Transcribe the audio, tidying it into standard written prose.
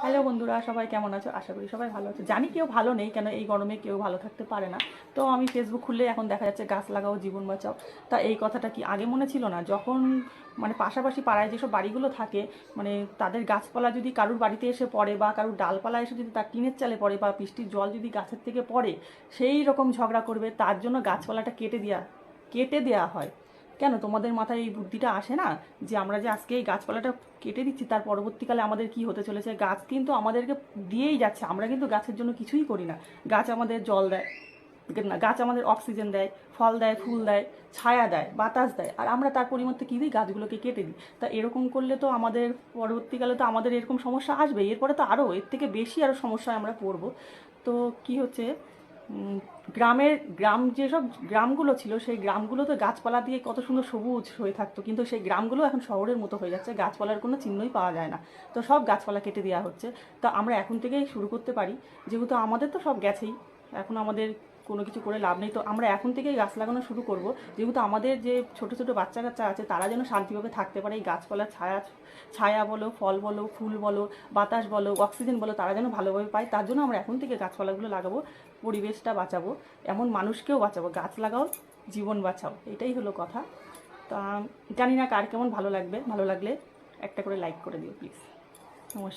Hello বন্ধুরা, সবাই কেমন আছো? আশা করি সবাই ভালো আছো। জানি কেউ ভালো নেই, কেন এই গরমে কেউ ভালো থাকতে পারে না। তো আমি ফেসবুক খুললে এখন দেখা যাচ্ছে গাছ লাগাও জীবন বাঁচাও। তা এই কথাটা কি আগে মনে ছিল না? যখন মানে পাশাপাশি পাড়ায় যেসব বাড়িগুলো থাকে, মানে তাদের গাছপালা যদি কারুর বাড়িতে এসে পড়ে বা কারুর ডালপালা এসে যদি তার টিনের চালে পড়ে বা বৃষ্টির জল যদি গাছের থেকে পড়ে, সেই রকম ঝগড়া করবে, তার জন্য গাছপালাটা কেটে দেওয়া হয়। কেন তোমাদের মাথায় এই বুদ্ধিটা আসে না যে আমরা যে আজকে এই গাছপালাটা কেটে দিচ্ছি, তার পরবর্তীকালে আমাদের কি হতে চলেছে? গাছ কিন্তু আমাদেরকে দিয়েই যাচ্ছে, আমরা কিন্তু গাছের জন্য কিছুই করি না। গাছ আমাদের জল দেয় না, গাছ আমাদের অক্সিজেন দেয়, ফল দেয়, ফুল দেয়, ছায়া দেয়, বাতাস দেয়, আর আমরা তার পরিবর্তে কী দিই? গাছগুলোকে কেটে দিই। তা এরকম করলে তো আমাদের পরবর্তীকালে তো আমাদের এরকম সমস্যা আসবে, এরপরে তো আরও এর থেকে বেশি আরও সমস্যায় আমরা পড়বো। তো কি হচ্ছে, যেসব গ্রামগুলো ছিল, সেই গ্রামগুলো তো গাছপালা দিয়ে কত সুন্দর সবুজ হয়ে থাকতো, কিন্তু সেই গ্রামগুলো এখন শহরের মতো হয়ে যাচ্ছে, গাছপালার কোনো চিহ্নই পাওয়া যায় না। তো সব গাছপালা কেটে দেওয়া হচ্ছে। তো আমরা এখন থেকেই শুরু করতে পারি, যেহেতু আমাদের তো সব গেছেই, এখন আমাদের কোনো কিছু করে লাভ নেই। তো আমরা এখন থেকেই গাছ লাগানো শুরু করব, যেহেতু আমাদের যে ছোট ছোট বাচ্চা কাচ্চা আছে, তারা যেন শান্তিভাবে থাকতে পারে। এই গাছপালার ছায়া ছায়া বলো, ফল বলো, ফুল বলো, বাতাস বলো, অক্সিজেন বলো, তারা যেন ভালোভাবে পায়, তার জন্য আমরা এখন থেকে গাছপালাগুলো লাগাবো, পরিবেশটা বাঁচাবো, এমন মানুষকেও বাঁচাবো। গাছ লাগাও, জীবন বাঁচাও, এটাই হলো কথা। তা জানি না কার কেমন ভালো লাগবে, ভালো লাগলে একটা করে লাইক করে দিও প্লিজ। নমস্কার।